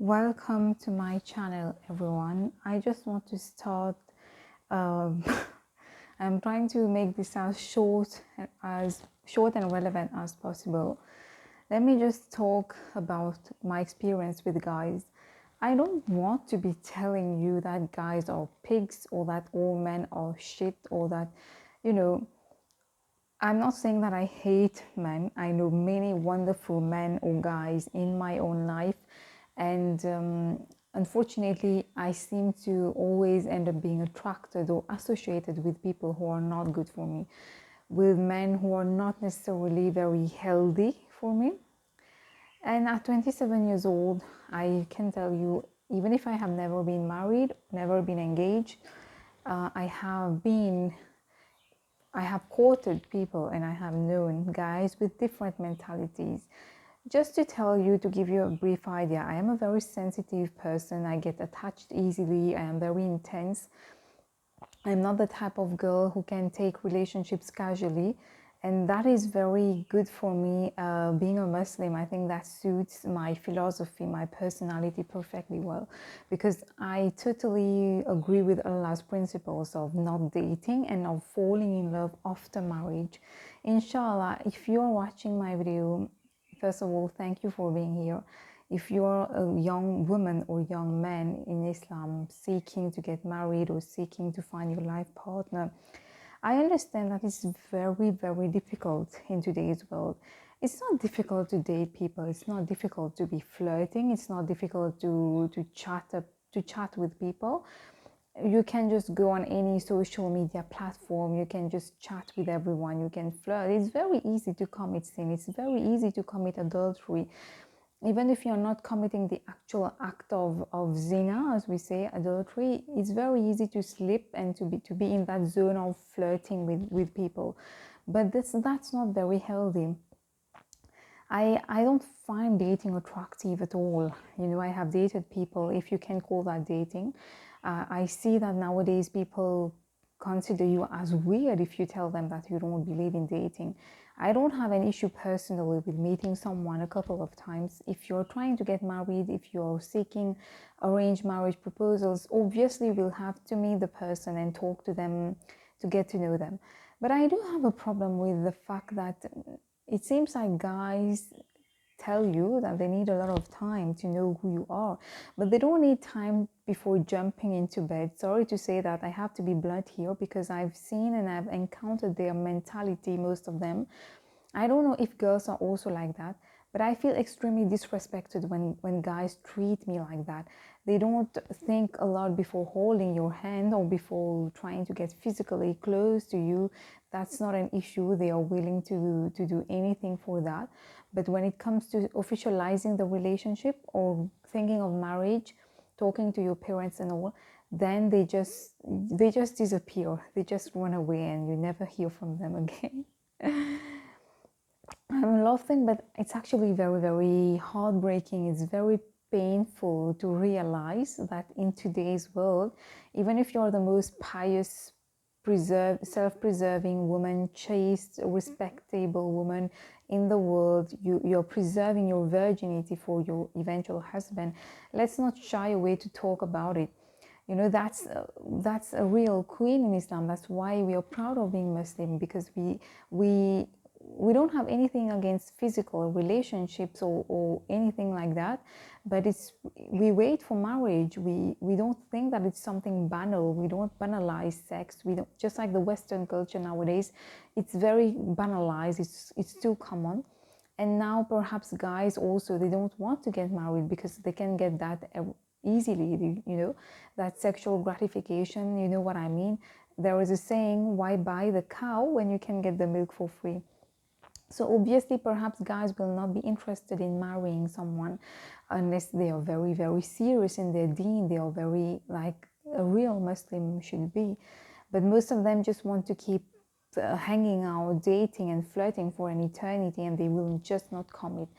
Welcome to my channel, everyone. I just want to start. Um, I'm trying to make this as short and relevant as possible. Let me just talk about my experience with guys. I don't want to be telling you that guys are pigs or that all men are shit or that, you know, I'm not saying that I hate men. I know many wonderful men or guys in my own life, and unfortunately, I seem to always end up being attracted or associated with people who are not good for me, with men who are not necessarily very healthy for me. And at 27 years old, I can tell you, even if I have never been married, never been engaged, I have courted people and I have known guys with different mentalities. Just to tell you, to give you a brief idea, I am a very sensitive person. I get attached easily. I am very intense. I'm not the type of girl who can take relationships casually. And that is very good for me. Being a Muslim, I think that suits my philosophy, my personality perfectly well. Because I totally agree with Allah's principles of not dating and of falling in love after marriage. Inshallah, if you're watching my video, first of all, thank you for being here. If you're a young woman or young man in Islam seeking to get married or seeking to find your life partner, I understand that it's very, very difficult in today's world. It's not difficult to date people. It's not difficult to be flirting. It's not difficult to chat with people. You can just go on any social media platform. You can just chat with everyone. You can flirt. It's very easy to commit sin. It's very easy to commit adultery. Even if you're not committing the actual act of zina, as we say, adultery, it's very easy to slip and to be in that zone of flirting with people. But that's not very healthy. I don't find dating attractive at all. I have dated people, if you can call that dating. I see that nowadays people consider you as weird if you tell them that you don't believe in dating. I don't have an issue personally with meeting someone a couple of times. If you're trying to get married, if you're seeking arranged marriage proposals, obviously we'll have to meet the person and talk to them to get to know them. But I do have a problem with the fact that it seems like guys tell you that they need a lot of time to know who you are, but they don't need time before jumping into bed. Sorry to say that, I have to be blunt here because I've seen and I've encountered their mentality, most of them. I don't know if girls are also like that, but I feel extremely disrespected when guys treat me like that. They don't think a lot before holding your hand or before trying to get physically close to you. That's not an issue. They are willing to do anything for that. But when it comes to officializing the relationship or thinking of marriage, talking to your parents and all, then they just disappear. They just run away and you never hear from them again. I'm laughing, but it's actually very, very heartbreaking. It's very painful to realize that in today's world, even if you're the most pious, self-preserving woman, chaste, respectable woman in the world, you're preserving your virginity for your eventual husband. Let's not shy away to talk about it. That's a real queen in Islam. That's why we are proud of being Muslim, because we we don't have anything against physical relationships or anything like that, but we wait for marriage. We don't think that it's something banal. We don't banalize sex. We don't, just like the Western culture nowadays, it's very banalized. It's too common. And now perhaps guys also, they don't want to get married because they can get that easily, that sexual gratification. You know what I mean? There is a saying, why buy the cow when you can get the milk for free? So obviously, perhaps guys will not be interested in marrying someone unless they are very, very serious in their deen. They are very, like a real Muslim should be. But most of them just want to keep hanging out, dating and flirting for an eternity, and they will just not commit.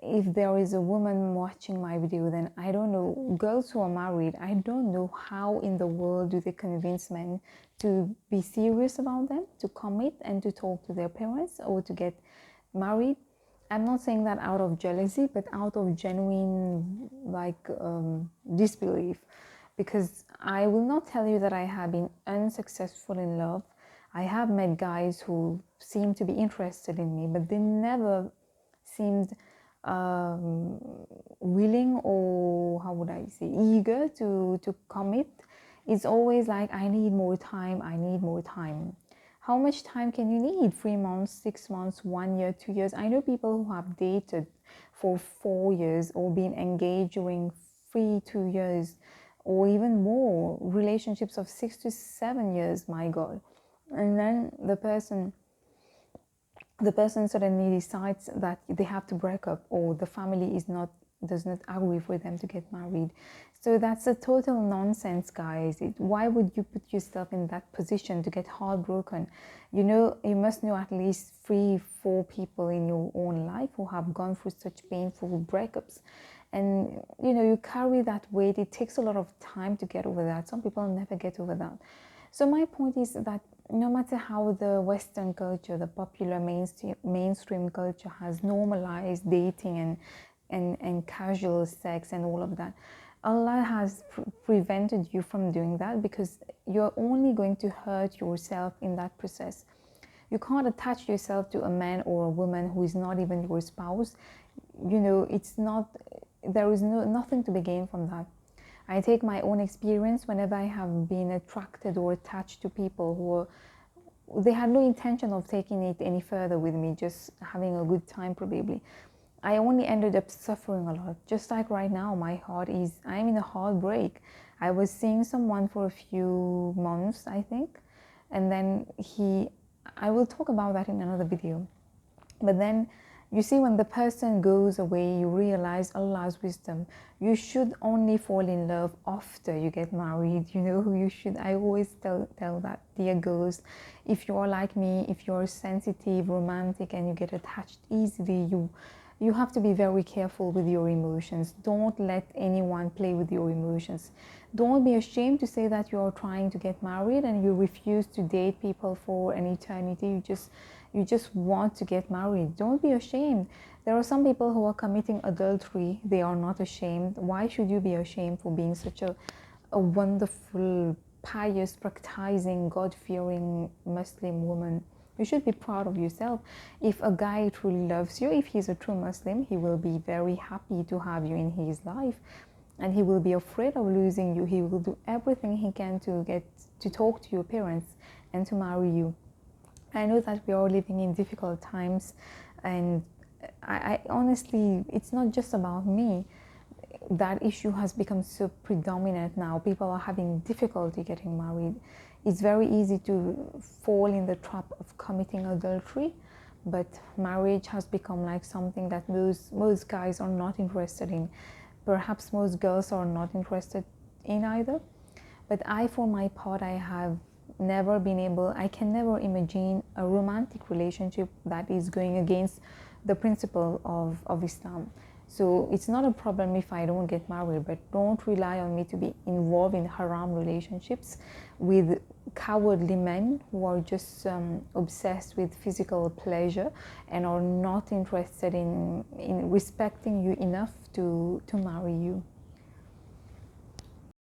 If there is a woman watching my video, then I don't know, girls who are married, I don't know how in the world do they convince men to be serious about them, to commit and to talk to their parents or to get married. I'm not saying that out of jealousy, but out of genuine disbelief, because I will not tell you that I have been unsuccessful in love. I have met guys who seem to be interested in me, but they never seemed um, willing, or how would I say, eager to commit. It's always like, I need more time, I need more time. How much time can you need? 3 months, 6 months, 1 year, 2 years? I know people who have dated for 4 years or been engaged during 3, 2 years, or even more, relationships of 6 to 7 years, my God. And then the person suddenly decides that they have to break up, or the family does not agree for them to get married. So that's a total nonsense, guys. Why would you put yourself in that position to get heartbroken? You must know at least 3, 4 people in your own life who have gone through such painful breakups, and you carry that weight. It takes a lot of time to get over that. Some people never get over that. So my point is that no matter how the Western culture, the popular mainstream culture has normalized dating and casual sex and all of that, Allah has prevented you from doing that, because you're only going to hurt yourself in that process. You can't attach yourself to a man or a woman who is not even your spouse. It's not, there is nothing to be gained from that. I take my own experience. Whenever I have been attracted or attached to people they had no intention of taking it any further with me, just having a good time probably, I only ended up suffering a lot. Just like right now, I'm in a heartbreak. I was seeing someone for a few months, I think, and then I will talk about that in another video. But then, you see, when the person goes away, you realize Allah's wisdom. You should only fall in love after you get married. I always tell that, dear girls, if you are like me, if you're sensitive, romantic, and you get attached easily, you have to be very careful with your emotions. Don't let anyone play with your emotions. Don't be ashamed to say that you're trying to get married and you refuse to date people for an eternity. You just want to get married. Don't be ashamed. There are some people who are committing adultery. They are not ashamed. Why should you be ashamed for being such a wonderful, pious, practicing, God-fearing Muslim woman? You should be proud of yourself. If a guy truly loves you, if he's a true Muslim, he will be very happy to have you in his life, and he will be afraid of losing you. He will do everything he can to talk to your parents and to marry you. I know that we are living in difficult times, and I honestly, it's not just about me. That issue has become so predominant now. People are having difficulty getting married. It's very easy to fall in the trap of committing adultery, but marriage has become like something that most guys are not interested in. Perhaps most girls are not interested in either. But for my part, I can never imagine a romantic relationship that is going against the principle of Islam. So it's not a problem if I don't get married, but don't rely on me to be involved in haram relationships with cowardly men who are just obsessed with physical pleasure and are not interested in respecting you enough to marry you.